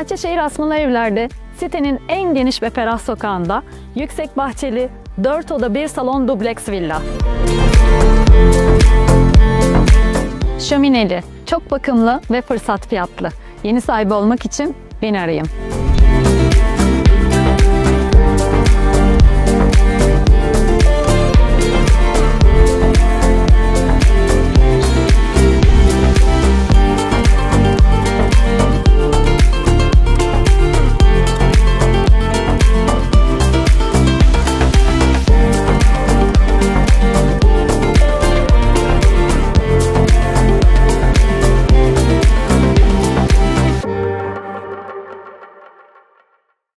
Bahçeşehir Asmalı Evler'de sitenin en geniş ve ferah sokağında yüksek bahçeli 4 oda 1 salon dubleks villa. Şömineli, çok bakımlı ve fırsat fiyatlı. Yeni sahibi olmak için beni arayın.